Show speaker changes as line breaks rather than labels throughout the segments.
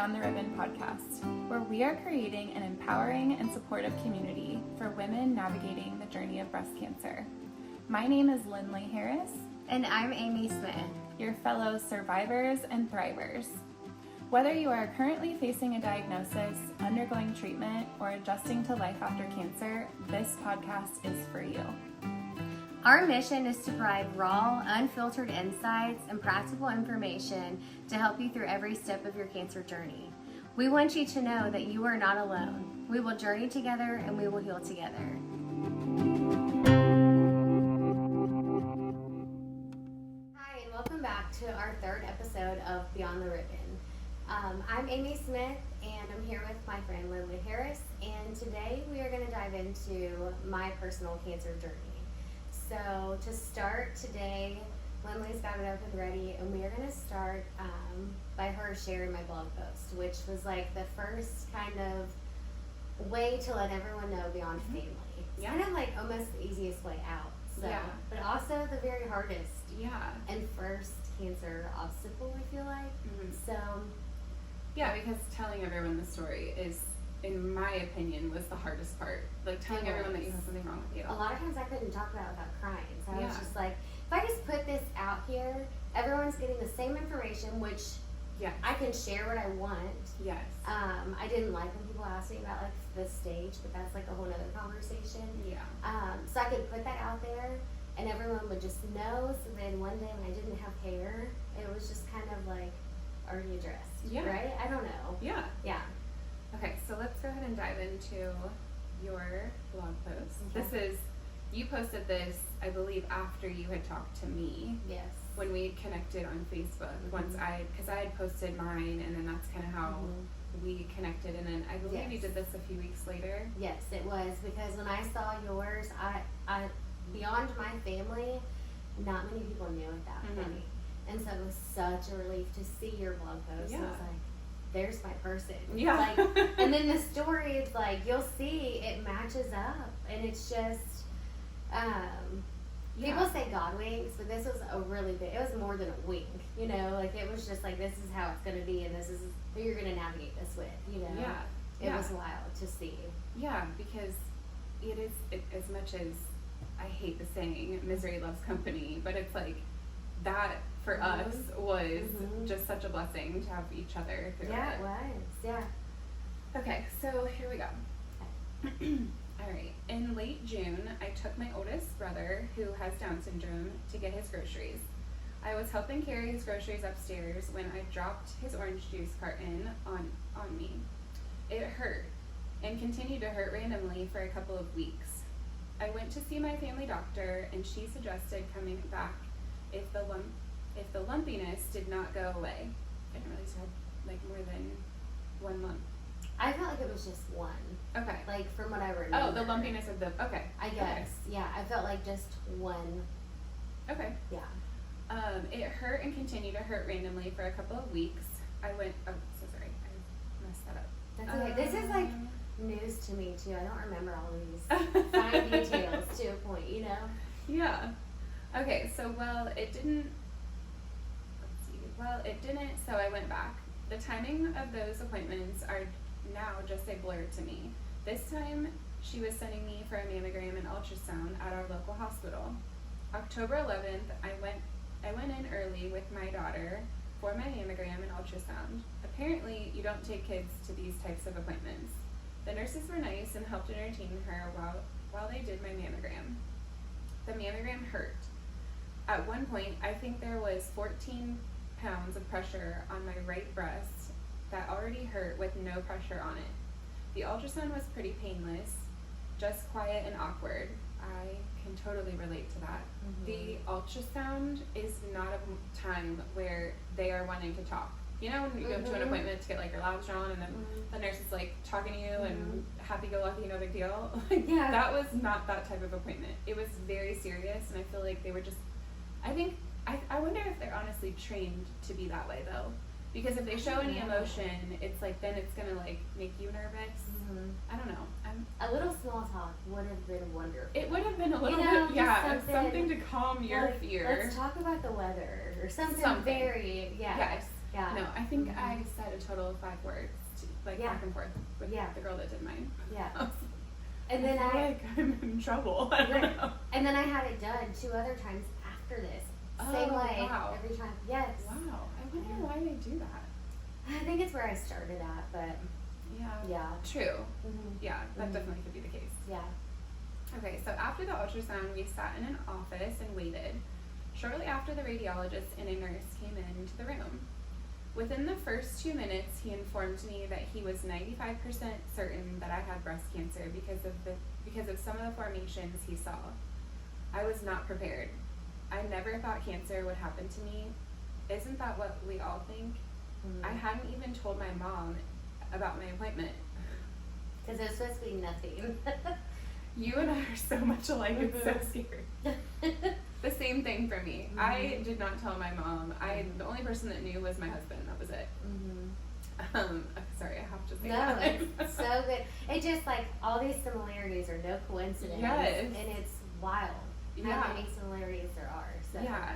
Beyond the Ribbon podcast, where we are creating an empowering and supportive community for women navigating the journey of breast cancer. My name is Lindley Harris.
And I'm Amy Smith,
your fellow survivors and thrivers. Whether you are currently facing a diagnosis, undergoing treatment, or adjusting to life after cancer, this podcast is for you.
Our mission is to provide raw, unfiltered insights and practical information to help you through every step of your cancer journey. We want you to know that you are not alone. We will journey together and we will heal together. Hi, and welcome back to our third episode of Beyond the Ribbon. I'm Amy Smith, and I'm here with my friend Lindley Harris, and today we are going to dive into my personal cancer journey. So to start today, Lindley's got it up and ready, and we are going to start by her sharing my blog post, which was like the first kind of way to let everyone know beyond family. It's kind of like almost the easiest way out. So, but also the very hardest and first cancer obstacle, I feel like. So
because telling everyone the story is, in my opinion, was the hardest part. Like telling everyone that you have something wrong with you.
A lot of times I couldn't talk about it without crying. So I was just like, if I just put this out here, everyone's getting the same information, which I can share what I want. I didn't like when people asked me about like the stage, but that's like a whole other conversation. So I could put that out there and everyone would just know. So then one day when I didn't have hair, it was just kind of like already addressed. Right? I don't know.
Okay, so let's go ahead and dive into your blog post. You posted this, I believe, after you had talked to me.
Yes.
When we connected on Facebook. Because I had posted mine, and then that's kind of how we connected. And then I believe you did this a few weeks later.
Yes, it was, because when I saw yours, I beyond my family, not many people knew it that many. And so it was such a relief to see your blog post. I was like, there's my person. Like, and then the story is like, you'll see it matches up. And it's just, people say God winks, but this was a really big, it was more than a wink, you know? Like, it was just like, this is how it's going to be, and this is who you're going to navigate this with, you know? It was wild to see.
Because it is, as much as I hate the saying, misery loves company, but it's like, that for us was just such a blessing to have each other through it.
It was,
Okay, so here we go. All right. In late June, I took my oldest brother, who has Down syndrome, to get his groceries. I was helping carry his groceries upstairs when I dropped his orange juice carton on me. It hurt, and continued to hurt randomly for a couple of weeks. I went to see my family doctor, and she suggested coming back if the lumpiness did not go away. I didn't really said like more than 1 month.
I felt like it was just one.
Okay.
Like from what I remember.
Oh, the lumpiness of the, okay.
I guess. Okay. I felt like just one.
Okay. It hurt and continued to hurt randomly for a couple of weeks. I went, oh, so sorry, I messed that up.
That's okay. This is like news to me too. I don't remember all of these fine details to a point, you know?
Okay, so it didn't, so I went back. The timing of those appointments are now just a blur to me. This time, she was sending me for a mammogram and ultrasound at our local hospital. October 11th, I went in early with my daughter for my mammogram and ultrasound. Apparently, you don't take kids to these types of appointments. The nurses were nice and helped entertain her while they did my mammogram. The mammogram hurt. At one point, I think there was 14 pounds of pressure on my right breast that already hurt with no pressure on it. The ultrasound was pretty painless, just quiet and awkward. I can totally relate to that. The ultrasound is not a time where they are wanting to talk. You know, when you go to an appointment to get like your labs drawn, and then the nurse is like talking to you and happy-go-lucky, no big deal. That was not that type of appointment. It was very serious, and I feel like they were just, I wonder if they're honestly trained to be that way though. Because if they show any emotion, it's like, then it's gonna like make you nervous. I don't know.
A little small talk would have been wonderful.
It would have been a little bit, something to calm your fear.
Let's talk about the weather or something. Very,
Yes.
Yeah.
No, I think I said a total of 5 words, like
Yeah.
back and forth with
Yeah.
the girl that did mine.
Yeah.
I was
And then
feel like I'm in trouble. I don't know.
And then I had it done 2 other times after this. Same
Oh,
way
wow.
every time. Yes.
Wow. I wonder why they do that.
I think it's where I started at, but
Yeah.
yeah.
True.
Mhm.
Yeah, that
Mhm.
definitely could be the case.
Yeah.
Okay, so after the ultrasound, we sat in an office and waited. Shortly after, the radiologist and a nurse came into the room. Within the first 2 minutes, he informed me that he was 95% certain that I had breast cancer because of some of the formations he saw. I was not prepared. I never thought cancer would happen to me. Isn't that what we all think? I hadn't even told my mom about my appointment.
Because it was supposed to be nothing.
You and I are so much alike, it's so scary. The same thing for me. I did not tell my mom. The only person that knew was my husband. That was it. Sorry, I have to say
No,
that.
it's so good. It just like all these similarities are no coincidence.
Yes.
And it's wild
Yeah.
how many similarities there are. So
Yeah.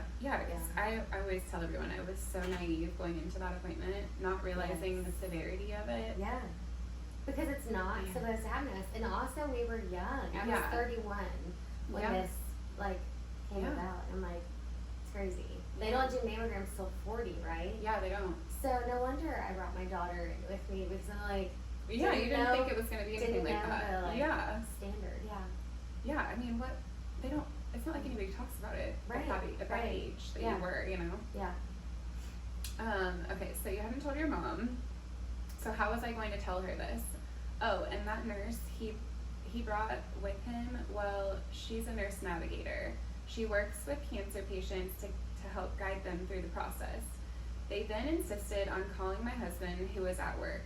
I always tell everyone I was so naive going into that appointment, not realizing the severity of it.
Yeah. Because it's not supposed to happen to us. And also we were young. I was 31 when this like came about. I'm like, it's crazy. They don't do mammograms till 40, right?
Yeah, they don't.
So no wonder I brought my daughter with me because I'm like,
Yeah, you didn't think it was going to be anything like
know
that.
the, like,
Yeah.
standard. Yeah.
Yeah, I mean, they don't, it's not like anybody talks about it at that age that you were, you know?
Yeah.
Okay, so you hadn't told your mom. So how was I going to tell her this? Oh, and that nurse, he brought with him, well, she's a nurse navigator. She works with cancer patients to help guide them through the process. They then insisted on calling my husband, who was at work.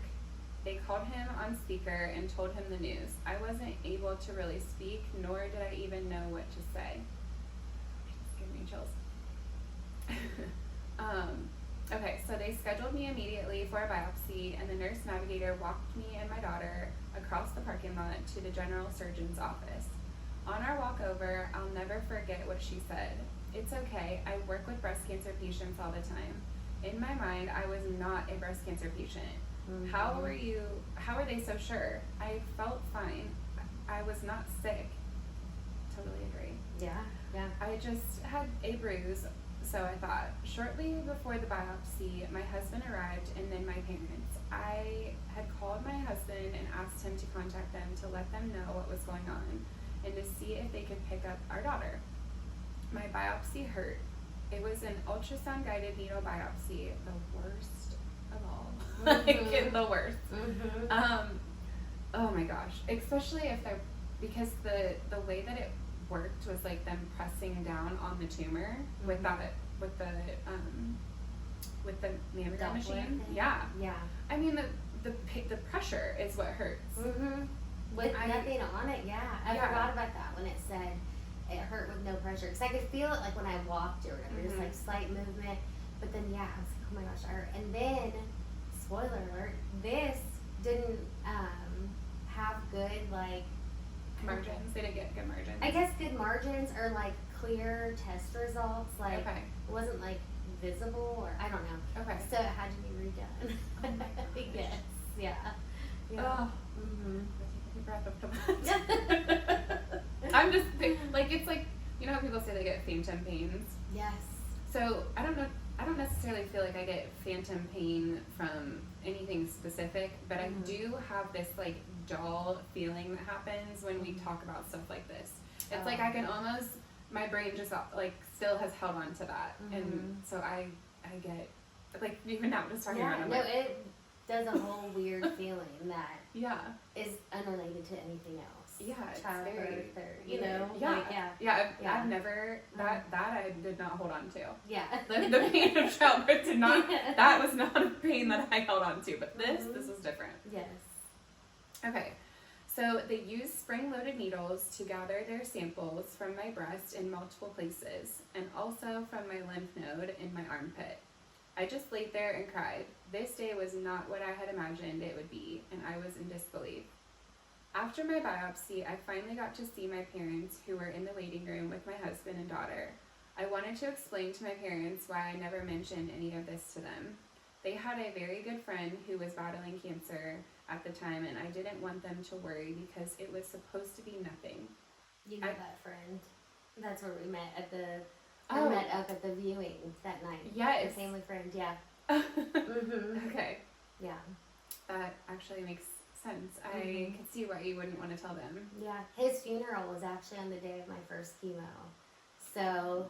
They called him on speaker and told him the news. I wasn't able to really speak, nor did I even know what to say. Just giving me chills. Okay, so they scheduled me immediately for a biopsy, and the nurse navigator walked me and my daughter across the parking lot to the general surgeon's office. On our walk over, I'll never forget what she said. It's okay, I work with breast cancer patients all the time. In my mind, I was not a breast cancer patient. How are they so sure? I felt fine. I was not sick. Totally agree.
Yeah.
I just had a bruise, so I thought. Shortly before the biopsy, my husband arrived and then my parents. I had called my husband and asked him to contact them to let them know what was going on and to see if they could pick up our daughter. My biopsy hurt. It was an ultrasound guided needle biopsy, the worst of all. Like the worst. Oh my gosh. Especially if they're, because the way that it worked was like them pressing down on the tumor with the mammogram machine. Yeah. I mean the pressure is what hurts.
With nothing on it, I forgot about that when it said it hurt with no pressure. Because I could feel it like when I walked or whatever, just like slight movement. But then I was like, oh my gosh, I hurt. And then, spoiler alert, this didn't have good like
margins. They didn't get good margins.
I guess good margins or like clear test results. Like
Okay.
it wasn't like visible or I don't know.
Okay.
So it had to be redone.
Oh my gosh.
Yes. Yeah.
Oh.
Mhm.
Breath of the I'm just like, it's like, you know how people say they get phantom pains?
Yes.
So I don't necessarily feel like I get phantom pain from anything specific, but I do have this like dull feeling that happens when we talk about stuff like this. It's like I can almost, my brain just like still has held on to that, and so I get like even now just talking about it.
No, it does a whole weird feeling that
Yeah.
is unrelated to anything else.
Yeah, it's
Childbirth
very,
or, you know?
Yeah.
Like,
I've never, that I did not hold on to.
Yeah.
The pain of childbirth did not, that was not a pain that I held on to, but this is different.
Yes.
Okay, so they used spring-loaded needles to gather their samples from my breast in multiple places, and also from my lymph node in my armpit. I just laid there and cried. This day was not what I had imagined it would be, and I was in disbelief. After my biopsy, I finally got to see my parents, who were in the waiting room with my husband and daughter. I wanted to explain to my parents why I never mentioned any of this to them. They had a very good friend who was battling cancer at the time, and I didn't want them to worry because it was supposed to be nothing.
You know that friend. That's where we met at the.
Oh.
We met up at the viewing that night.
Yes.
The family friend. Yeah. Mm-hmm.
Okay.
Yeah.
That actually makes sense. I
Mm-hmm.
could see why you wouldn't want to tell them.
Yeah. His funeral was actually on the day of my first chemo. So,
Oh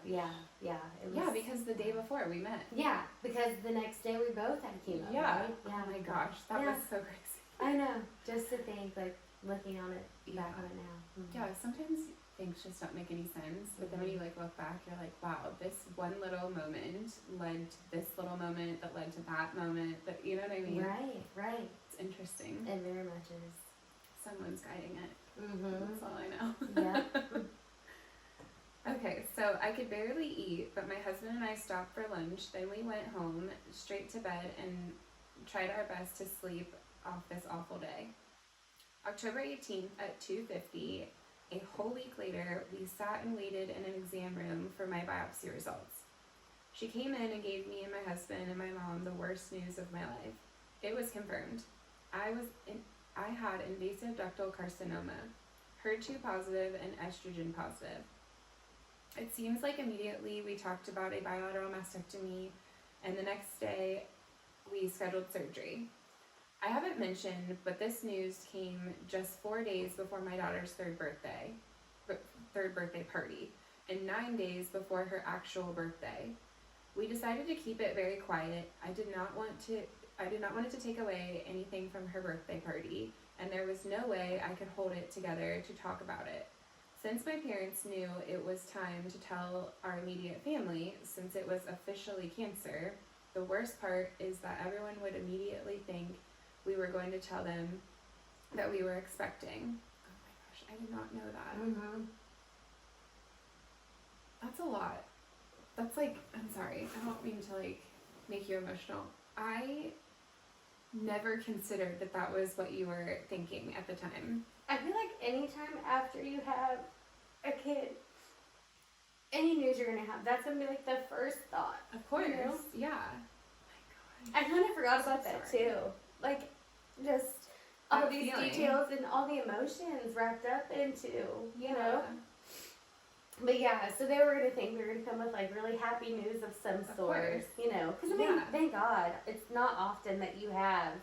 my gosh.
yeah. It was,
Yeah, because the day before we met.
Yeah, because the next day we both had chemo.
Yeah.
Right? Yeah.
Oh my gosh, that
Yeah.
was so crazy.
I know. Just to think, like, looking on it,
Yeah.
back on it now. Mm-hmm.
Yeah, sometimes things just don't make any sense, but then when you like look back, you're like, wow, this one little moment led to this little moment that led to that moment. That, you know what I mean?
Right.
It's interesting.
It very much is.
Someone's guiding it.
Mm-hmm.
That's all I know.
Yeah.
Okay, so I could barely eat, but my husband and I stopped for lunch. Then we went home, straight to bed, and tried our best to sleep off this awful day. October 18th at 2:50, a whole week later, we sat and waited in an exam room for my biopsy results. She came in and gave me and my husband and my mom the worst news of my life. It was confirmed. I had invasive ductal carcinoma, HER2 positive and estrogen positive. It seems like immediately we talked about a bilateral mastectomy, and the next day we scheduled surgery. I haven't mentioned, but this news came just 4 days before my daughter's third birthday party, and 9 days before her actual birthday. We decided to keep it very quiet. I did not want it to take away anything from her birthday party, and there was no way I could hold it together to talk about it. Since my parents knew it was time to tell our immediate family, since it was officially cancer, the worst part is that everyone would immediately think we were going to tell them that we were expecting. Oh my gosh, I did not know that.
Mm-hmm.
That's a lot. That's like, I'm sorry, I don't mean to like make you emotional. I never considered that that was what you were thinking at the time.
I feel like anytime after you have a kid, any news you're gonna have, that's gonna be like the first thought.
Of course,
You know?
yeah. Oh my
I
gosh.
kind of forgot about that
Sorry.
too. Like, just all
That
these
feeling.
details and all the emotions wrapped up into, you
Yeah.
know? But yeah, so they were gonna think we were gonna come with like really happy news of some
Of
sort,
course.
you know? Because I mean,
Yeah.
thank God, it's not often that you have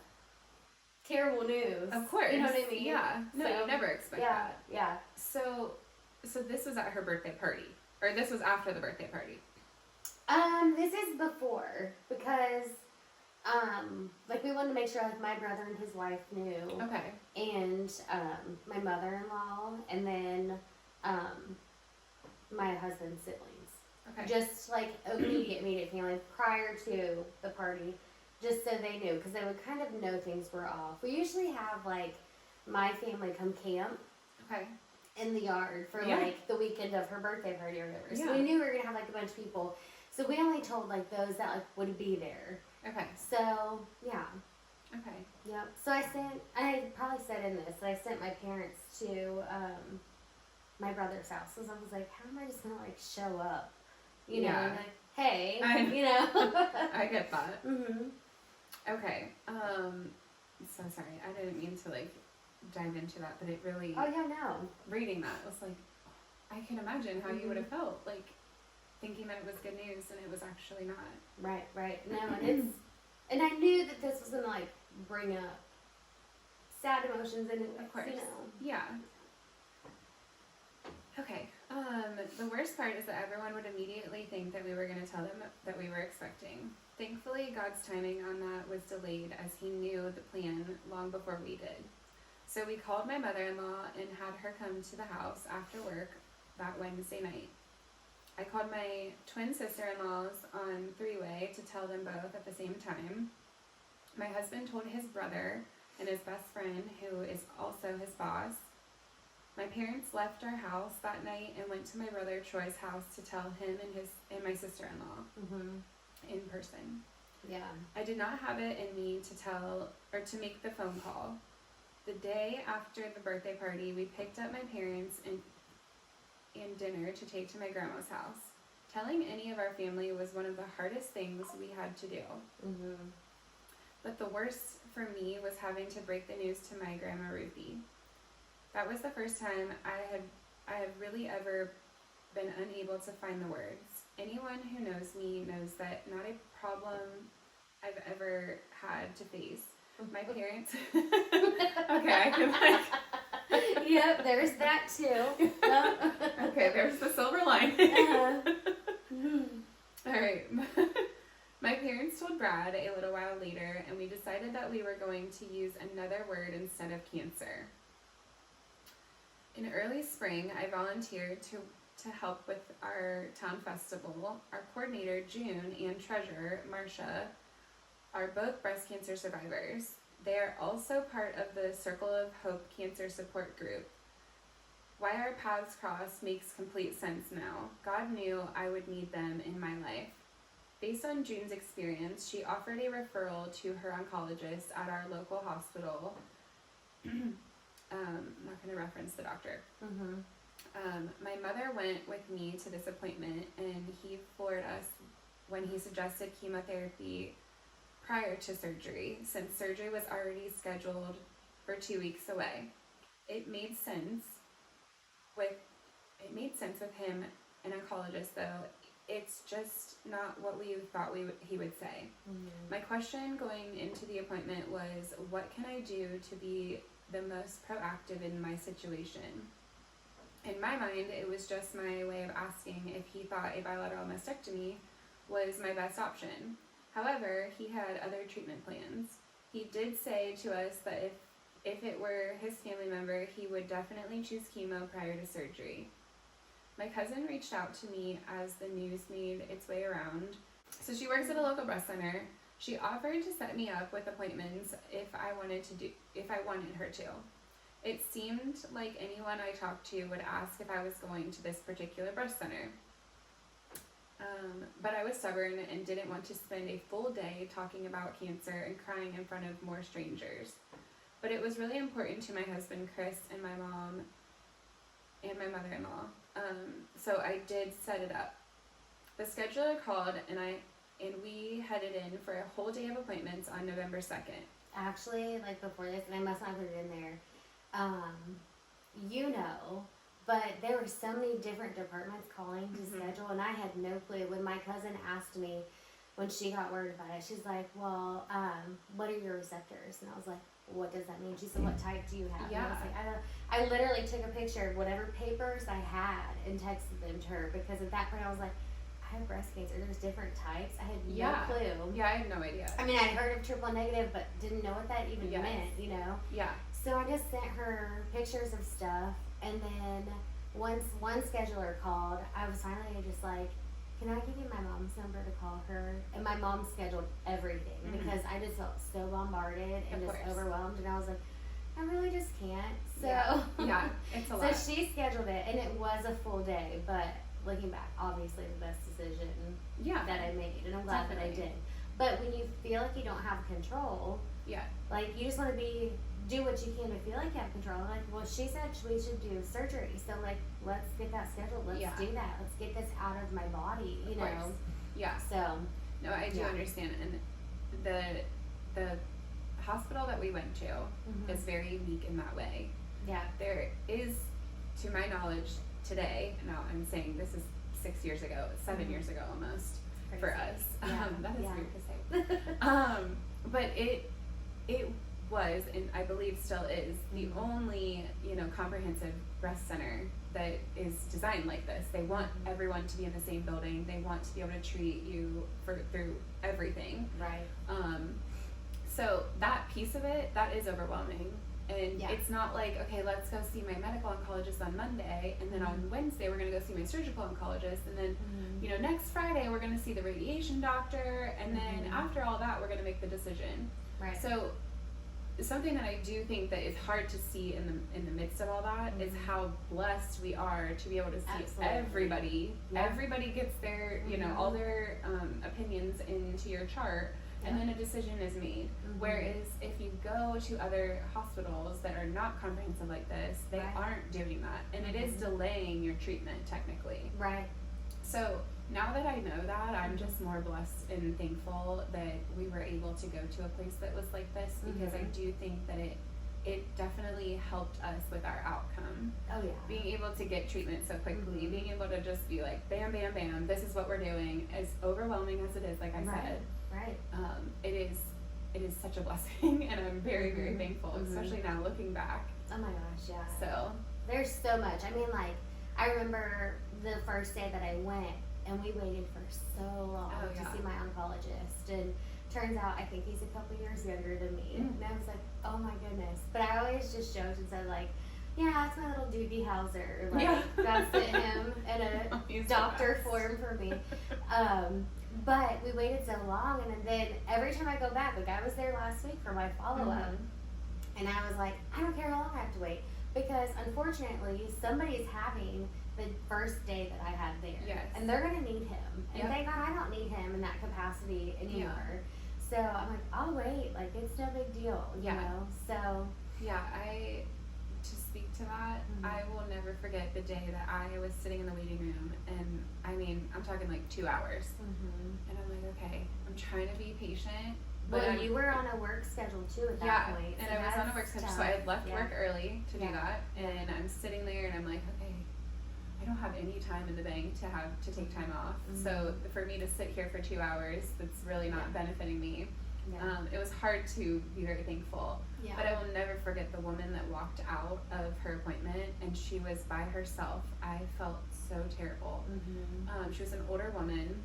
terrible news.
Of course.
You know what I mean?
Yeah. No,
So,
you never expect
Yeah,
that.
yeah.
So this was at her birthday party, or this was after the birthday party.
This is before because, like we wanted to make sure like my brother and his wife knew,
Okay.
and my mother-in-law, and then my husband's siblings.
Okay.
Just like immediate family prior to the party, just so they knew, because they would kind of know things were off. We usually have like my family come camp
Okay.
in the yard for
Yeah.
like the weekend of her birthday party or whatever. So
Yeah.
we knew we were gonna have like a bunch of people. So we only told like those that like would be there.
Okay.
So yeah.
Okay.
Yep. So I probably said in this, I sent my parents to my brother's house. So I was like, how am I just gonna like show up? You know,
Yeah.
and like, hey,
I-
you know.
I get that.
Mhm.
Okay. So sorry. I didn't mean to like dive into that, but it really
Oh yeah, no.
reading that was like, I can imagine how you would have felt, like thinking that it was good news and it was actually not.
Right. No, and I knew that this was gonna like bring up sad emotions and
Of course.
you know.
Yeah. Okay. The worst part is that everyone would immediately think that we were going to tell them that we were expecting. Thankfully, God's timing on that was delayed as he knew the plan long before we did. So we called my mother-in-law and had her come to the house after work that Wednesday night. I called my twin sister-in-laws on three-way to tell them both at the same time. My husband told his brother and his best friend, who is also his boss. My parents left our house that night and went to my brother Troy's house to tell him and my sister-in-law
Mhm.
in person.
Yeah.
I did not have it in me to tell or to make the phone call. The day after the birthday party, we picked up my parents and dinner to take to my grandma's house. Telling any of our family was one of the hardest things we had to do. But the worst for me was having to break the news to my grandma Ruthie. That was the first time I have really ever been unable to find the words. Anyone who knows me knows that not a problem I've ever had to face. My parents. Okay, I can
Yep, there's that too.
Okay, there's the silver lining. All right. My parents told Brad a little while later, and we decided that we were going to use another word instead of cancer. In early spring, I volunteered to help with our town festival. Our coordinator, June, and treasurer, Marcia, are both breast cancer survivors. They are also part of the Circle of Hope Cancer Support Group. Why our paths crossed makes complete sense now. God knew I would need them in my life. Based on June's experience, she offered a referral to her oncologist at our local hospital. I'm not going to reference the doctor. My mother went with me to this appointment, and he floored us when he suggested chemotherapy prior to surgery, since surgery was already scheduled for 2 weeks away. It made sense with him, an oncologist, though. It's just not what we thought he would say. My question going into the appointment was, what can I do to be the most proactive in my situation? In my mind, it was just my way of asking if he thought a bilateral mastectomy was my best option. However, he had other treatment plans. He did say to us that if it were his family member, he would definitely choose chemo prior to surgery. My cousin reached out to me as the news made its way around. So she works at a local breast center. She offered to set me up with appointments if I wanted her to. It seemed like anyone I talked to would ask if I was going to this particular breast center. But I was stubborn and didn't want to spend a full day talking about cancer and crying in front of more strangers. But it was really important to my husband, Chris, and my mom, and my mother-in-law. So I did set it up. The scheduler called, and we headed in for a whole day of appointments on November 2nd.
Actually, like before this, and I must not put it in there, but there were so many different departments calling to schedule, and I had no clue. When my cousin asked me, when she got word about it, she's like, well, what are your receptors? And I was like, what does that mean? She said, what type do you have?
Yeah.
And I was like, I literally took a picture of whatever papers I had and texted them to her, because at that point I was like, I have breast cancer. There's different types. I had no clue.
Yeah, I had no idea.
I mean, I'd heard of triple negative, but didn't know what that even meant, you know?
Yeah.
So I just sent her pictures of stuff, and then once one scheduler called, I was finally just like, can I give you my mom's number to call her? And my mom scheduled everything because I just felt so bombarded and just overwhelmed, and I was like, I really just can't. So
yeah, it's a lot.
So she scheduled it, and it was a full day, but looking back, obviously the best decision that I made, and I'm glad that I did. But when you feel like you don't have control, like you just want to do what you can to feel like you have control. Like, well, she said we should do surgery, so like, let's get that scheduled. Let's do that. Let's get this out of my body, you know.
Yeah.
So.
No, I do understand, and the hospital that we went to is very unique in that way. Yeah. There is, to my knowledge, today. Now I'm saying this is 6 years ago, 7 years ago almost for us. That is weird to say. But it was, and I believe still is, the only, comprehensive breast center that is designed like this. They want everyone to be in the same building. They want to be able to treat you through everything. Right. So that piece of it, that is overwhelming. And it's not like, okay, let's go see my medical oncologist on Monday, and then on Wednesday we're going to go see my surgical oncologist, and then, next Friday we're going to see the radiation doctor, and then after all that we're going to make the decision. Right. So something that I do think that is hard to see in the midst of all that is how blessed we are to be able to see everybody. Yeah. Everybody gets their, all their opinions into your chart. And then a decision is made. Whereas if you go to other hospitals that are not comprehensive like this, they aren't doing that. And it is delaying your treatment technically. Right. So now that I know that, I'm just more blessed and thankful that we were able to go to a place that was like this, because I do think that it definitely helped us with our outcome.
Oh yeah.
Being able to get treatment so quickly, being able to just be like, bam, bam, bam, this is what we're doing, as overwhelming as it is, like I said.
Right.
It is such a blessing, and I'm very, very thankful, especially now looking back.
Oh my gosh, yeah.
So
there's so much. I mean, like, I remember the first day that I went, and we waited for so long to see my oncologist, and turns out I think he's a couple years younger than me. And I was like, oh my goodness. But I always just joked and said, like, yeah, that's my little Doogie Howser. Like, God sent him in a doctor form for me. But we waited so long, and then every time I go back, like I was there last week for my follow-up, and I was like, I don't care how long I have to wait, because unfortunately somebody's having the first day that I had there, and they're gonna need him, and thank God I don't need him in that capacity anymore. So I'm like, I'll wait, like it's no big deal, you know. So
to speak to that, I will never forget the day that I was sitting in the waiting room, and I mean, I'm talking like 2 hours, and I'm like, okay, I'm trying to be patient. But
well, you were on a work schedule too at that point.
And I was on a work schedule, so I had left work early to do that, and I'm sitting there, and I'm like, okay, I don't have any time in the bank to take time off. So for me to sit here for 2 hours, that's really not benefiting me. It was hard to be very thankful. But I will never forget the woman that walked out of her appointment, and she was by herself. I felt so terrible. She was an older woman.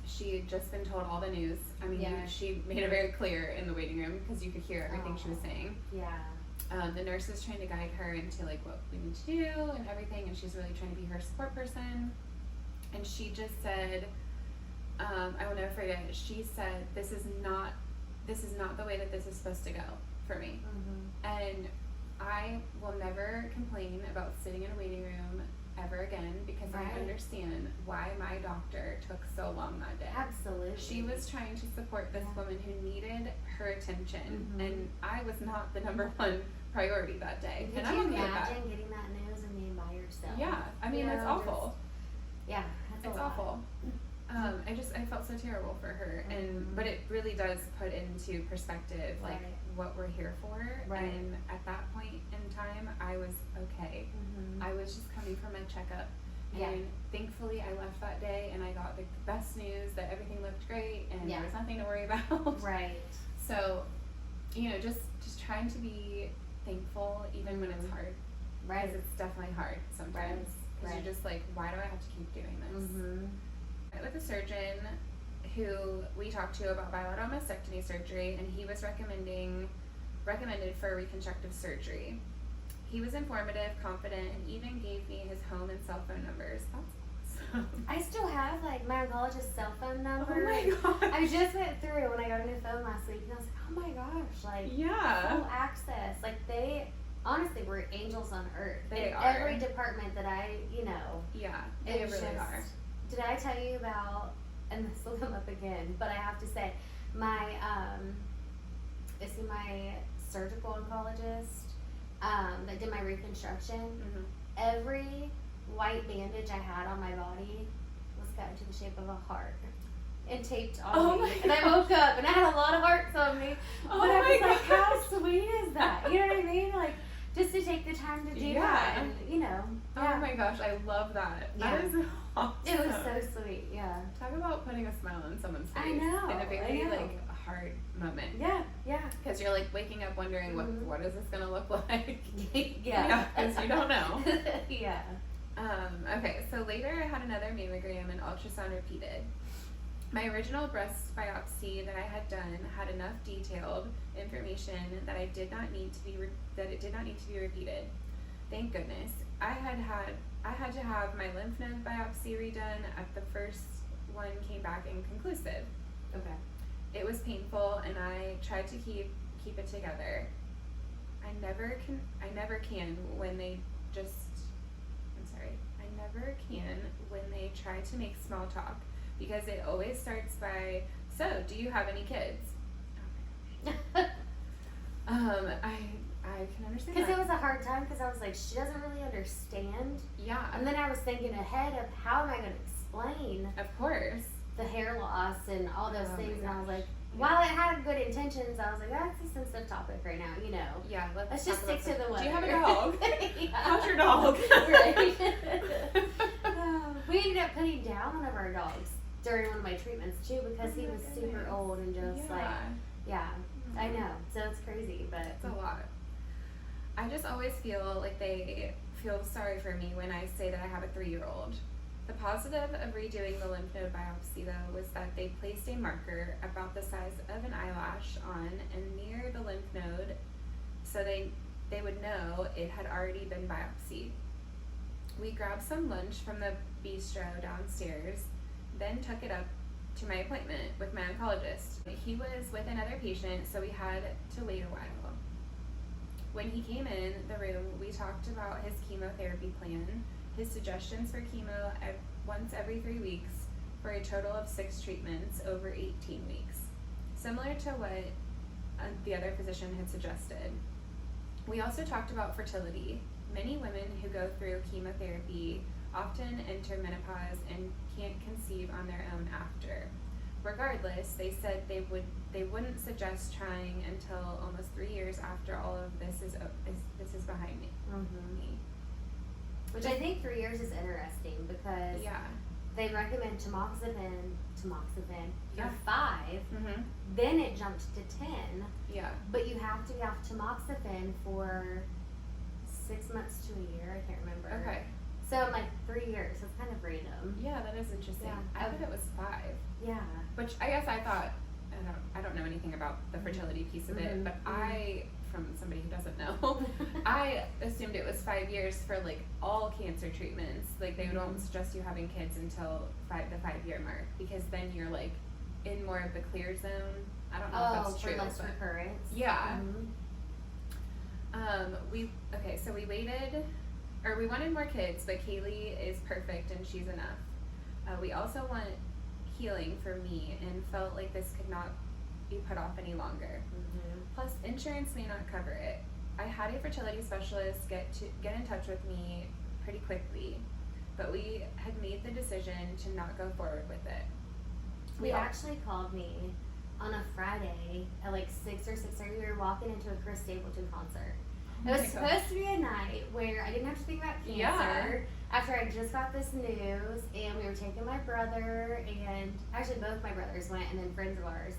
She had just been told all the news. I mean, she made it very clear in the waiting room, because you could hear everything she was saying. The nurse is trying to guide her into like what we need to do and everything, and she's really trying to be her support person. And she just said, I will never forget, she said, this is not the way that this is supposed to go for me. And I will never complain about sitting in a waiting room ever again, because I understand why my doctor took so long that day.
Absolutely.
She was trying to support this woman who needed her attention, and I was not the number one priority that day.
Could you imagine getting that news and being by yourself?
Yeah, I mean, it's awful.
It's
awful. I felt so terrible for her, but it really does put into perspective like what we're here for. And at that point in time, I was okay. I was just coming for my checkup, and thankfully I left that day and I got the best news that everything looked great and there was nothing to worry about. So, you know, just trying to be thankful even when it's hard. Because it's definitely hard sometimes. Because you're just like, why do I have to keep doing this? I met with a surgeon who we talked to about bilateral mastectomy surgery, and he was recommended for reconstructive surgery. He was informative, confident, and even gave me his home and cell phone numbers. That's awesome.
I still have like my oncologist's cell phone number.
Oh my gosh.
I just went through when I got a new phone last week, and I was like, oh my gosh, like full access. Like they honestly were angels on earth.
They are.
Every department that I,
they really are.
Did I tell you about, and this will come up again, but I have to say, my surgical oncologist that did my reconstruction, every white bandage I had on my body was cut into the shape of a heart and taped on me. And I woke up and I had a lot of hearts on me. But I was like, how sweet is that? You know what I mean? Like, just to take the time to do that. And,
Oh my gosh, I love that. That is awesome.
It was so sweet,
Talk about putting a smile on someme's face.
I know.
In a very, like, hard moment.
Yeah.
Because you're, like, waking up wondering, what is this going to look like?
Because
you don't know.
Yeah.
Okay, so later I had another mammogram and ultrasound repeated. My original breast biopsy that I had done had enough detailed information that it did not need to be repeated. Thank goodness. I had to have my lymph node biopsy redone at the first one came back inconclusive.
Okay.
It was painful, and I tried to keep it together. I never can when they try to make small talk, because it always starts by, so do you have any kids? Oh my gosh. I can understand
because it was a hard time, because I was like, she doesn't really understand.
Yeah.
And then I was thinking ahead of how am I going to explain
Of course.
the hair loss and all those
Oh
things,
my
and I was
gosh.
like, while it had good intentions, I was like, that's a sensitive topic right now, you know.
Yeah,
Let's just
talk
stick
about
to the weather.
Do you have a dog?
Yeah.
How's your dog?
Right. We ended up putting down one of our dogs during one of my treatments too, because
Oh
he
my
was super
goodness.
old and just like, yeah, I know. So it's crazy, but
It's a lot. I just always feel like they feel sorry for me when I say that I have a 3-year-old. The positive of redoing the lymph node biopsy, though, was that they placed a marker about the size of an eyelash on and near the lymph node, so they would know it had already been biopsied. We grabbed some lunch from the bistro downstairs, then took it up to my appointment with my oncologist. He was with another patient, so we had to wait a while. When he came in the room, we talked about his chemotherapy plan, his suggestions for chemo once every 3 weeks for a total of 6 treatments over 18 weeks, similar to what the other physician had suggested. We also talked about fertility. Many women who go through chemotherapy often enter menopause and can't conceive on their own after. Regardless, they said they wouldn't suggest trying until almost 3 years after all of this is behind me.
which I think 3 years is interesting because
Yeah.
they recommend tamoxifen for
Yeah.
5, then it jumped to 10,
Yeah.
but you have to be off tamoxifen for 6 months to a year. I can't remember.
Okay.
So I'm like 3 years. That's kind of random.
Yeah, that is interesting.
Yeah.
I thought it was 5,
Yeah.
which I guess I thought. I don't know anything about the fertility piece of it, but I, from somebody who doesn't know, I assumed it was 5 years for like all cancer treatments. Like they won't suggest you having kids until the 5-year mark, because then you're like in more of the clear zone. I don't know if that's true.
For less
but
recurrence.
yeah. So we waited, or we wanted more kids, but Kaylee is perfect and she's enough. We also want healing for me and felt like this could not be put off any longer. Plus, insurance may not cover it. I had a fertility specialist get in touch with me pretty quickly, but we had made the decision to not go forward with it.
He actually called me on a Friday at like 6 or 6:30. We were walking into a Chris Stapleton concert. It was supposed to be a night where I didn't have to think about cancer. After I just got this news, and we were taking my brother, and actually both my brothers went, and then friends of ours,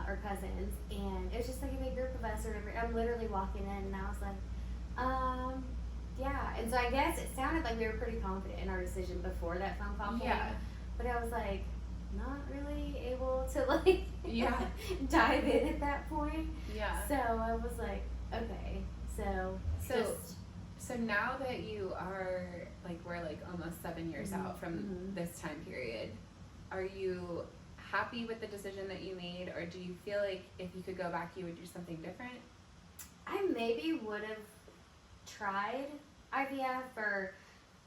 or cousins, and it was just like a big group of us or whatever. I'm literally walking in, and I was like, yeah. And so I guess it sounded like we were pretty confident in our decision before that phone call came.
Yeah.
But I was like, not really able to like dive in at that point.
Yeah.
So I was like, okay.
So now that you are like, we're like almost 7 years out from this time period, are you happy with the decision that you made, or do you feel like if you could go back you would do something different?
I maybe would have tried IVF or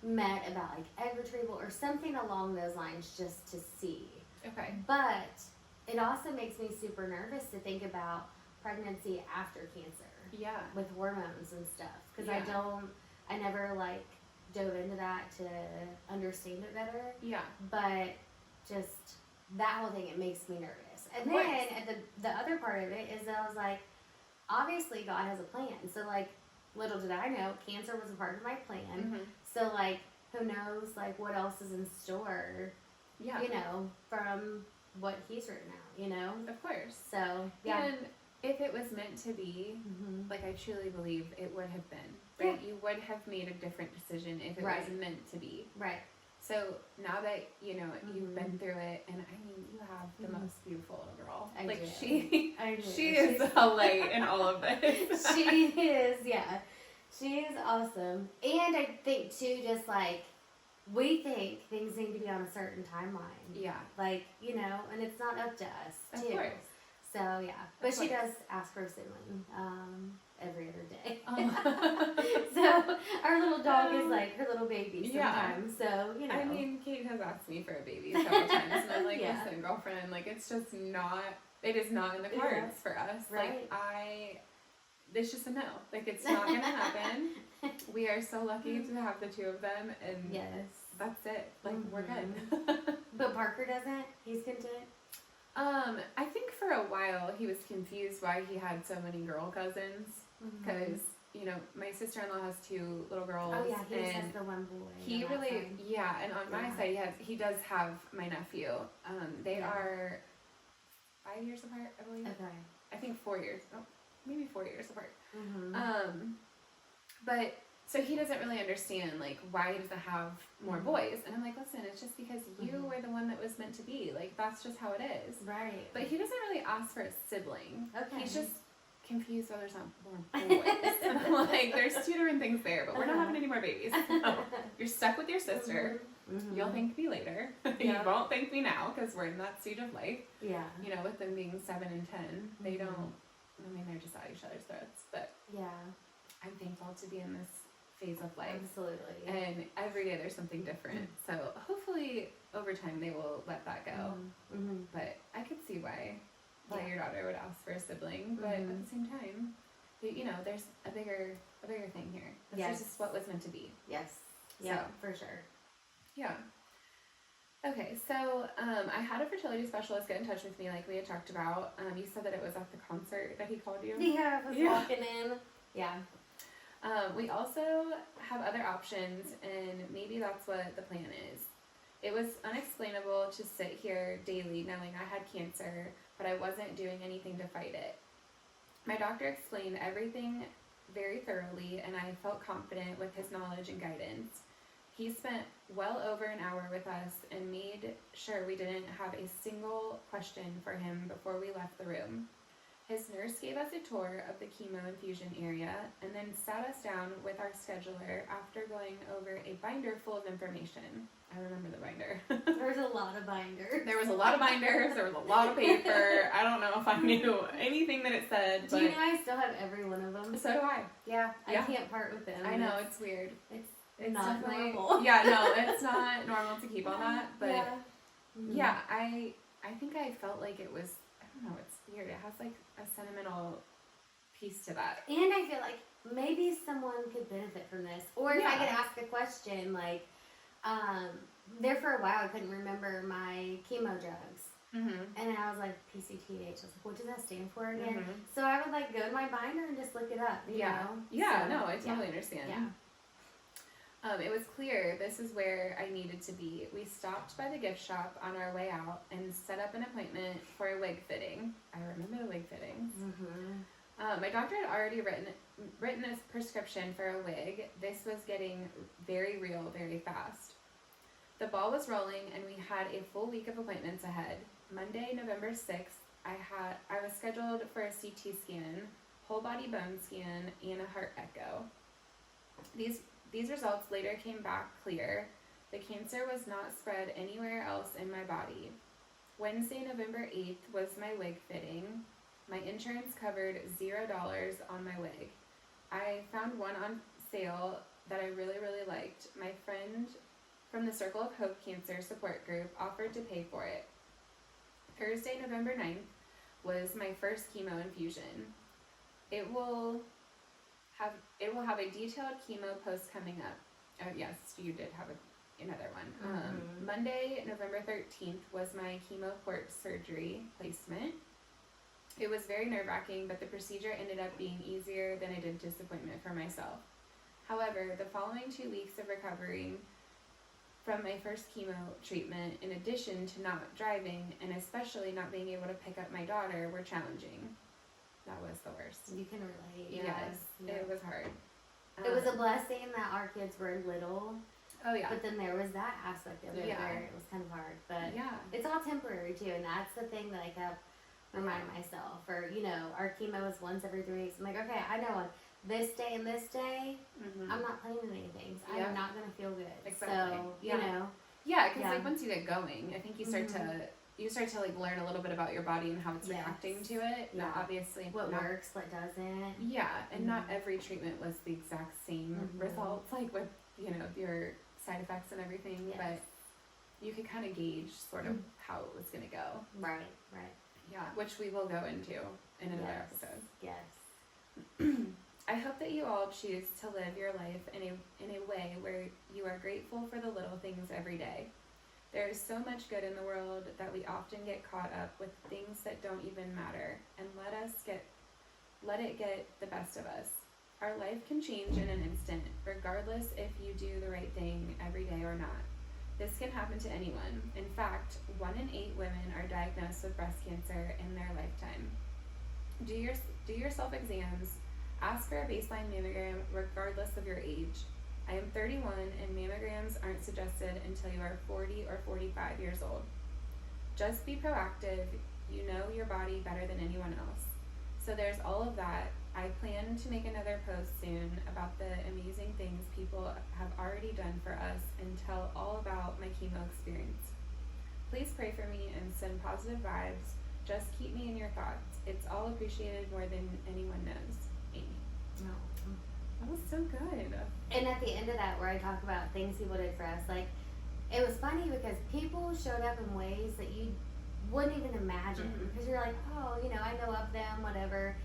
met about like egg retrieval or something along those lines just to see.
Okay.
But it also makes me super nervous to think about pregnancy after cancer.
Yeah.
With hormones and stuff. Because
Yeah.
I never like dove into that to understand it better.
Yeah.
But just that whole thing, it makes me nervous. And
Of
then
course.
at the other part of it is that I was like, obviously God has a plan. So like, little did I know, cancer was a part of my plan. So like, who knows like what else is in store,
Yeah.
you know, from what he's written out, you know?
Of course.
So, yeah.
And if it was meant to be, like I truly believe it would have been, right?
Yeah.
You would have made a different decision if it was meant to be.
Right.
So now that, you know, you've been through it, and I mean, you have the most beautiful little girl.
I
like
do.
she is a light in all of this.
She is, yeah. She is awesome. And I think too, just like, we think things need to be on a certain timeline.
Yeah.
Like, you know, and it's not up to us, too.
Of course.
So, yeah. But she does ask for a sibling every other day. So, our little dog is like her little baby sometimes. So, you know.
I mean, Kate has asked me for a baby several times, and I'm like,
Yeah.
listen, girlfriend, like, it's just not, it is not in the cards for us.
Right.
Like, it's just a no. Like, it's not going to happen. We are so lucky to have the two of them, and
Yes.
That's it. Like, we're good.
But Parker doesn't? He's content?
I think for a while he was confused why he had so many girl cousins. Because, you know, my sister-in-law has 2 little girls.
Oh, yeah, he just has
and
the one boy.
he
on that
really,
side.
yeah, and on my side he does have my nephew. They are 5 years apart, I believe.
Okay.
I think 4 years. Oh, maybe 4 years apart.
Mm-hmm.
But so he doesn't really understand like why he doesn't have more boys, and I'm like, listen, it's just because you were the one that was meant to be. Like, that's just how it is.
Right.
But he doesn't really ask for a sibling.
Okay.
He's just confused why there's not more boys. And I'm like, there's 2 different things there, but we're not having any more babies. So you're stuck with your sister. You'll thank me later. You won't thank me now because we're in that stage of life.
Yeah.
You know, with them being 7 and 10, they don't. I mean, they're just at each other's throats. But
yeah,
I'm thankful to be in this phase of life.
Absolutely.
And every day there's something different. So hopefully over time they will let that go. But I could see why your daughter would ask for a sibling. But at the same time, you know, there's a bigger thing here. This is just what was meant to be.
Yes. Yeah, for sure.
Yeah. Okay, so I had a fertility specialist get in touch with me like we had talked about. You said that it was at the concert that he called you?
Yeah, I was walking in. Yeah.
We also have other options, and maybe that's what the plan is. It was unexplainable to sit here daily knowing I had cancer, but I wasn't doing anything to fight it. My doctor explained everything very thoroughly, and I felt confident with his knowledge and guidance. He spent well over an hour with us and made sure we didn't have a single question for him before we left the room. His nurse gave us a tour of the chemo infusion area and then sat us down with our scheduler after going over a binder full of information. I remember the binder.
There was a lot of binders.
There was a lot of binders. There was a lot of paper. I don't know if I knew anything that it said.
Do you know I still have every one of them?
So do I.
Yeah, I can't part with them.
I know, it's weird.
It's not normal.
Yeah, no, it's not normal to keep on that. But
yeah,
I think I felt like it was, I don't know, it's weird. It has like a sentimental piece to that.
And I feel like maybe someone could benefit from this. Or if I could ask a question, like, there for a while I couldn't remember my chemo drugs. And I was like, PCTH. I was like, what does that stand for again? So I would like go to my binder and just look it up, you know?
Yeah,
so,
no, I totally understand.
Yeah.
It was clear this is where I needed to be. We stopped by the gift shop on our way out and set up an appointment for a wig fitting. I remember the wig fittings. My doctor had already written a prescription for a wig. This was getting very real very fast. The ball was rolling and we had a full week of appointments ahead. Monday, November 6th, I was scheduled for a CT scan, whole body bone scan, and a heart echo. These results later came back clear. The cancer was not spread anywhere else in my body. Wednesday, November 8th was my wig fitting. My insurance covered $0 on my wig. I found one on sale that I really, really liked. My friend from the Circle of Hope Cancer Support Group offered to pay for it. Thursday, November 9th was my first chemo infusion. It will have a detailed chemo post coming up. Oh, yes, you did have another one. Monday, November 13th was my chemo port surgery placement. It was very nerve-wracking, but the procedure ended up being easier than a dentist appointment for myself. However, the following 2 weeks of recovering from my first chemo treatment, in addition to not driving and especially not being able to pick up my daughter, were challenging. That was the worst.
You can relate.
Yes, it was hard.
It was a blessing that our kids were little.
Oh yeah.
But then there was that aspect of it where it was kind of hard. But it's all temporary too, and that's the thing that I kept reminding myself. Or, you know, our chemo was once every 3 weeks. I'm like, okay, I know this day and this day, I'm not planning anything. So I'm not going to feel good.
Exactly.
So, you know.
Yeah, because like once you get going, I think you start to like learn a little bit about your body and how it's reacting to it.
Yeah.
Now, obviously,
what works, what doesn't.
Yeah, and not every treatment was the exact same results, like with, you know, your side effects and everything.
Yes.
But you could kind of gauge sort of how it was going to go.
Right. Yeah.
Which we will go into in another episode.
Yes.
I hope that you all choose to live your life in a way where you are grateful for the little things every day. There is so much good in the world that we often get caught up with things that don't even matter and let it get the best of us. Our life can change in an instant, regardless if you do the right thing every day or not. This can happen to anyone. In fact, 1 in 8 women are diagnosed with breast cancer in their lifetime. Do your self-exams. Ask for a baseline mammogram regardless of your age. I am 31 and mammograms aren't suggested until you are 40 or 45 years old. Just be proactive. You know your body better than anyone else. So there's all of that. I plan to make another post soon about the amazing things people have already done for us and tell all about my chemo experience. Please pray for me and send positive vibes. Just keep me in your thoughts. It's all appreciated more than anyone knows. Amy.
No.
That was so good.
And at the end of that, where I talk about things people did for us, like, it was funny because people showed up in ways that you wouldn't even imagine. Because you're like, oh, you know, I know of them, whatever.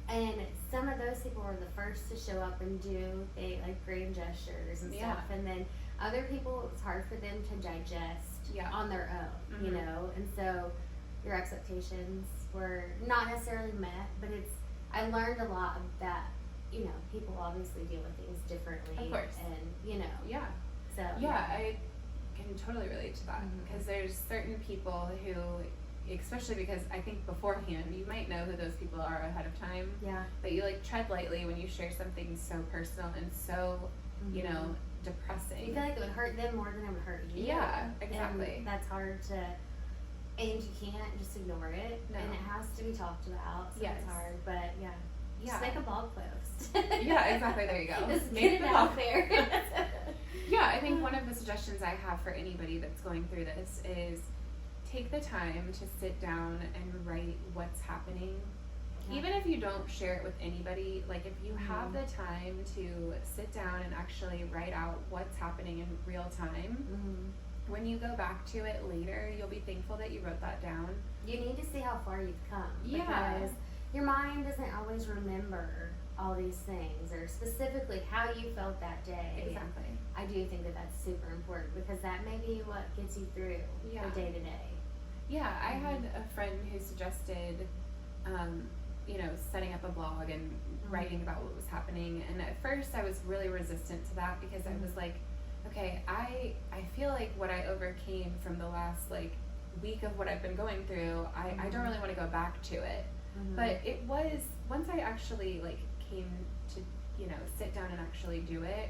And some of those people were the first to show up and do like grand gestures and stuff. And then other people, it was hard for them to digest on their own, you know. And so your expectations were not necessarily met, but I learned a lot that, you know, people obviously deal with things differently.
Of course.
And, you know.
Yeah.
So.
Yeah, I can totally relate to that. Because there's certain people who, especially because I think beforehand, you might know who those people are ahead of time.
Yeah.
But you like tread lightly when you share something so personal and so, you know, depressing.
You feel like it would hurt them more than it would hurt you.
Yeah, exactly.
And that's hard to, and you can't just ignore it.
No.
And it has to be talked about. So it's hard. But yeah. Just make a blog post.
Yeah, exactly. There you go.
Just get it out there.
Yeah, I think one of the suggestions I have for anybody that's going through this is take the time to sit down and write what's happening. Yeah. Even if you don't share it with anybody, like if you have the time to sit down and actually write out what's happening in real time, when you go back to it later, you'll be thankful that you wrote that down.
You need to see how far you've come.
Yeah.
Because your mind doesn't always remember all these things or specifically how you felt that day.
Exactly.
I do think that that's super important because that may be what gets you through the day to day.
Yeah, I had a friend who suggested, you know, setting up a blog and writing about what was happening. And at first I was really resistant to that because I was like, okay, I feel like what I overcame from the last like week of what I've been going through, I don't really want to go back to it. But it was, once I actually like came to, you know, sit down and actually do it,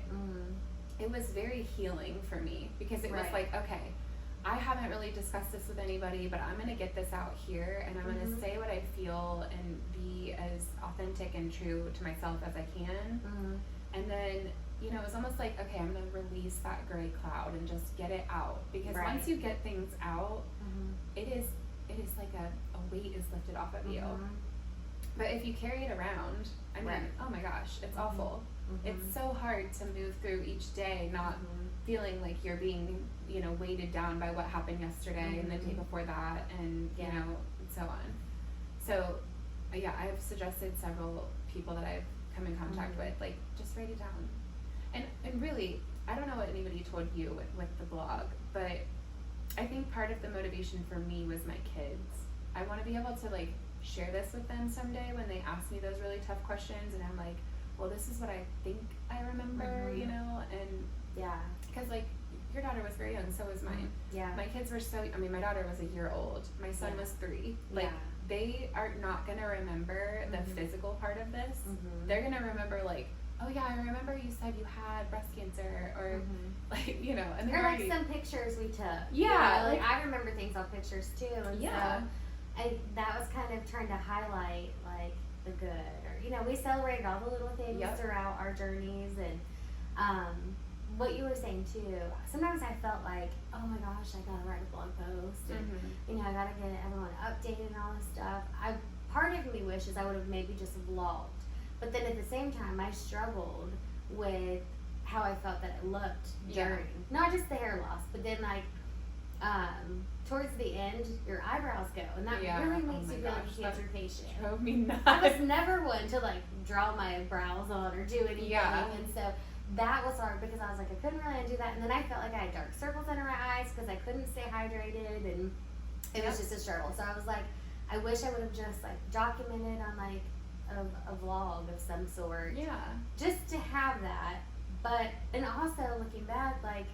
it was very healing for me because it was like, okay, I haven't really discussed this with anybody, but I'm going to get this out here and I'm going to say what I feel and be as authentic and true to myself as I can. And then, you know, it was almost like, okay, I'm going to release that gray cloud and just get it out because once you get things out, it is like a weight is lifted off of you. But if you carry it around, I mean, oh my gosh, it's awful. It's so hard to move through each day not feeling like you're being, you know, weighted down by what happened yesterday and the day before that and, you know, and so on. So, yeah, I've suggested several people that I've come in contact with, like, just write it down. And really, I don't know what anybody told you with the blog, but I think part of the motivation for me was my kids. I want to be able to like share this with them someday when they ask me those really tough questions and I'm like, well, this is what I think I remember, you know, and because like your daughter was very young, so was mine. My kids were so, I mean, my daughter was a year old, my son was 3. Like they are not going to remember the physical part of this. They're going to remember like, oh yeah, I remember you said you had breast cancer or like, you know, and
or like some pictures we took.
Yeah.
You know, like I remember things on pictures too. And so that was kind of trying to highlight like the good or, you know, we celebrated all the little things throughout our journeys and what you were saying too, sometimes I felt like, oh my gosh, I gotta write a blog post and, you know, I gotta get everyone updated and all this stuff. Part of me wishes I would have maybe just vlogged. But then at the same time, I struggled with how I felt that it looked during, not just the hair loss, but then like towards the end, your eyebrows go, and that really makes you feel like a cancer patient.
Drove me nuts.
I was never one to like draw my brows on or do anything, and so that was hard because I was like, I couldn't really undo that, and then I felt like I had dark circles under my eyes because I couldn't stay hydrated, and it was just a struggle. So I was like, I wish I would have just like documented on like a vlog of some sort, just to have that. But and also looking back, like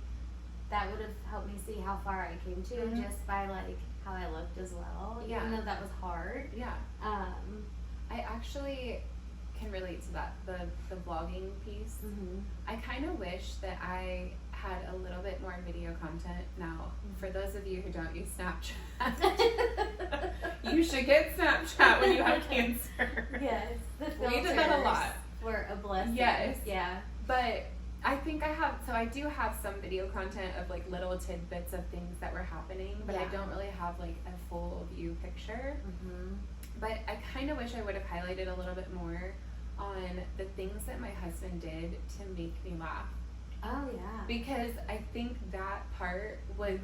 that would have helped me see how far I came to just by like how I looked as well. Even though that was hard.
I actually can relate to that, the vlogging piece. I kind of wish that I had a little bit more video content. Now, for those of you who don't use Snapchat, you should get Snapchat when you have cancer.
Yes, the
we did that a lot.
Were a blessing.
Yes.
Yeah.
But I think I do have some video content of like little tidbits of things that were happening, but I don't really have like a full view picture. But I kind of wish I would have highlighted a little bit more on the things that my husband did to make me laugh.
Oh yeah.
Because I think that part was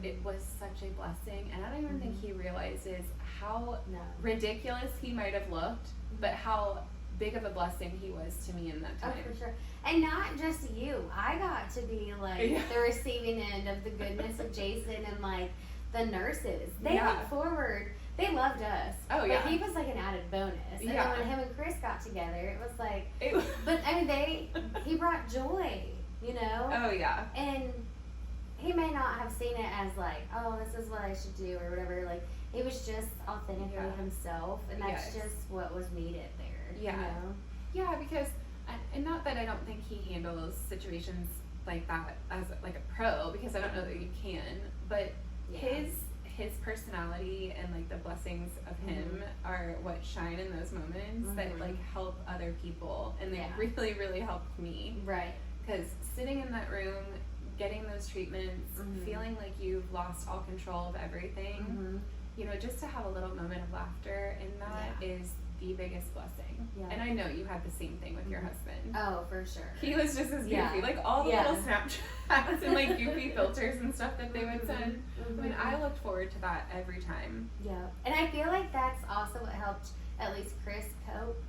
such a blessing, and I don't even think he realizes how ridiculous he might have looked, but how big of a blessing he was to me in that time.
Oh, for sure. And not just you. I got to be like the receiving end of the goodness of Jason and like the nurses. They looked forward. They loved us.
Oh yeah.
But he was like an added bonus. And then when him and Chris got together, it was like, but I mean, he brought joy, you know?
Oh yeah.
And he may not have seen it as like, oh, this is what I should do or whatever. Like, he was just authentically himself, and that's just what was needed there.
Yeah.
You know?
Yeah, because, and not that I don't think he handles situations like that as like a pro, because I don't know that you can, but his personality and like the blessings of him are what shine in those moments that like help other people, and they really, really helped me.
Right.
Because sitting in that room, getting those treatments, feeling like you've lost all control of everything, you know, just to have a little moment of laughter, and that is the biggest blessing. And I know you had the same thing with your husband.
Oh, for sure.
He was just as goofy. Like all the little Snapchats and like goofy filters and stuff that they would send. I mean, I looked forward to that every time.
Yeah. And I feel like that's also what helped at least Chris cope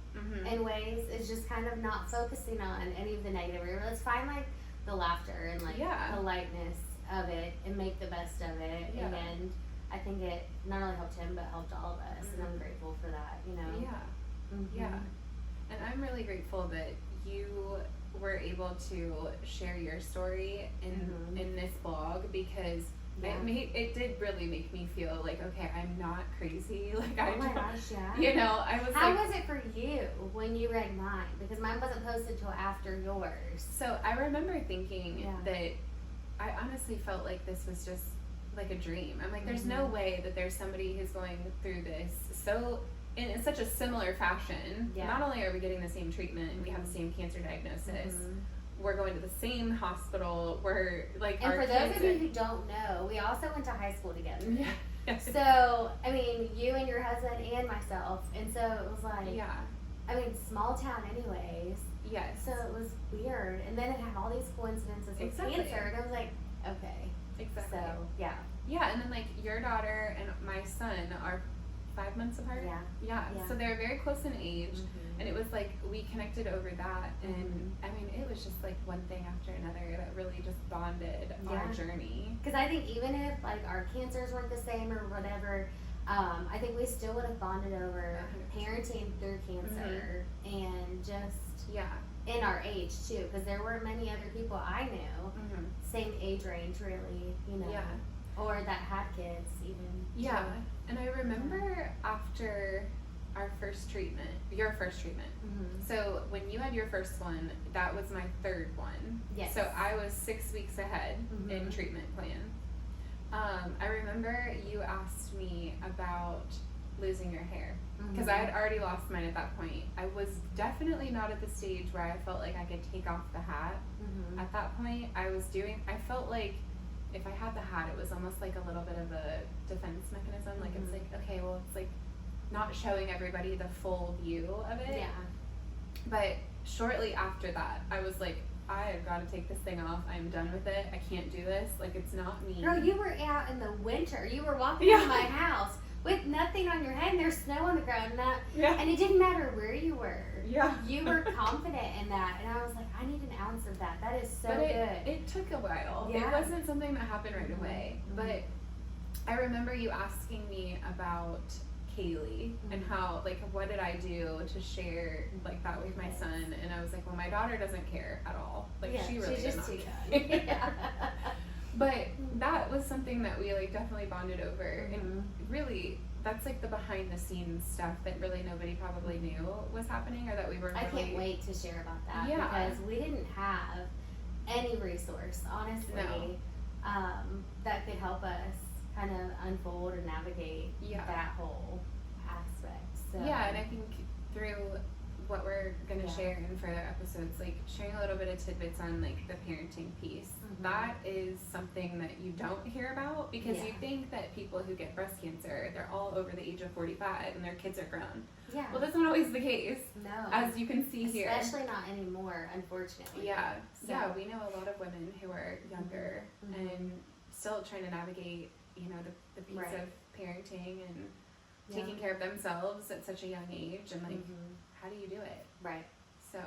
in ways, is just kind of not focusing on any of the negative. Let's find like the laughter and like the lightness of it and make the best of it. And I think it not only helped him, but helped all of us, and I'm grateful for that, you know?
Yeah. And I'm really grateful that you were able to share your story in this blog, because it did really make me feel like, okay, I'm not crazy. Like, you know, I was
How was it for you when you read mine? Because mine wasn't posted till after yours.
So I remember thinking that I honestly felt like this was just like a dream. I'm like, there's no way that there's somebody who's going through this so in such a similar fashion. Not only are we getting the same treatment, we have the same cancer diagnosis, we're going to the same hospital, we're like,
and for those of you who don't know, we also went to high school together. So I mean, you and your husband and myself, and so it was like, I mean, small town anyways. So it was weird, and then it had all these coincidences with cancer, and I was like, okay.
Exactly.
So,
and then like your daughter and my son are 5 months apart. So they're very close in age, and it was like we connected over that, and I mean, it was just like one thing after another that really just bonded our journey.
Because I think even if like our cancers weren't the same or whatever, I think we still would have bonded over parenting through cancer and just in our age too, because there were many other people I knew, same age range really, you know, or that had kids even. Too.
And I remember after our first treatment, your first treatment, so when you had your first one, that was my third one. So I was 6 weeks ahead in treatment plan. I remember you asked me about losing your hair, because I had already lost mine at that point. I was definitely not at the stage where I felt like I could take off the hat. At that point, I felt like if I had the hat, it was almost like a little bit of a defense mechanism. Like, it's like, okay, well, it's like not showing everybody the full view of it. But shortly after that, I was like, I have got to take this thing off. I'm done with it. I can't do this. Like, it's not me.
Girl, you were out in the winter. You were walking
Yeah.
to my house with nothing on your head and there's snow on the ground.
Yeah.
And it didn't matter where you were.
Yeah.
You were confident in that. And I was like, I need an ounce of that. That is so
But
good.
it took a while.
Yeah.
It wasn't something that happened right away.
Mhm.
But I remember you asking me about Kaylee and how, like, what did I do to share, like, that with my
Yes.
son? And I was like, well, my daughter doesn't care at all. Like,
Yeah,
she really
she's
does
just
not
too
care.
young. Yeah.
But that was something that we, like, definitely bonded over. And really, that's, like, the behind the scenes stuff that really nobody probably knew was happening, or that we were
I
really...
can't wait to share about that
Yeah.
because we didn't have any resource, honestly,
No.
that could help us kind of unfold and navigate
Yeah.
that whole aspect. So,
Yeah, and I think through what we're going to
Yeah.
share in further episodes, like sharing a little bit of tidbits on like the parenting piece,
Mhm.
that is something that you don't hear about because you
Yeah.
think that people who get breast cancer, they're all over the age of 45 and their kids are grown.
yeah,
Well, that's not always the case,
no,
as you can see here.
especially not anymore, unfortunately.
Yeah,
So-
yeah, we know a lot of women who are younger
Mhm.
and still trying to navigate, you know, the piece
Right.
of parenting and
Yeah.
taking care of themselves at such a young age, and like,
Mhm.
how do you do it?
Right.
So,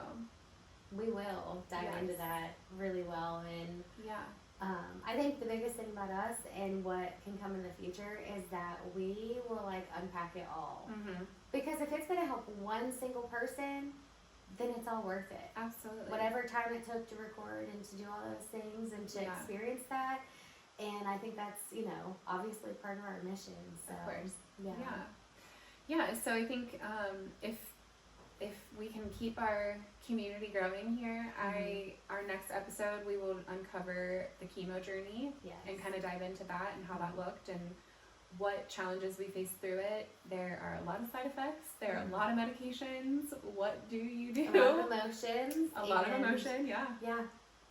We will dive
Yes.
into that really well, and
yeah,
I think the biggest thing about us and what can come in the future is that we will like unpack it all.
mm-hmm.
Because if it's gonna help one single person, then it's all worth it.
Absolutely.
Whatever time it took to record and to do all those things and to
Yeah.
experience that. And I think that's, you know, obviously part of our mission. So,
Of course.
Yeah.
Yeah. So I think if we can keep our community growing here, our next episode we will uncover the chemo journey
Yes.
and kind of dive into that and how that looked and what challenges we faced through it. There are a lot of side effects. There are a lot of medications. What do you do?
A lot of emotions.
A lot of
and-
emotion. Yeah.
Yeah.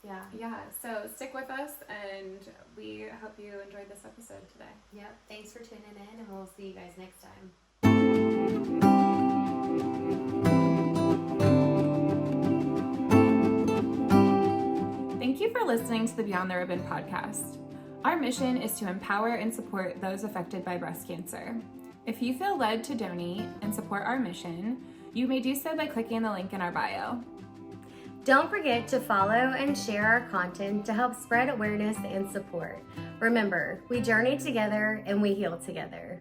Yeah.
Yeah. So stick with us, and we hope you enjoyed this episode today.
Yep. Thanks for tuning in, and we'll see you guys next time.
Thank you for listening to the Beyond the Ribbon podcast. Our mission is to empower and support those affected by breast cancer. If you feel led to donate and support our mission, you may do so by clicking the link in our bio.
Don't forget to follow and share our content to help spread awareness and support. Remember, we journey together and we heal together.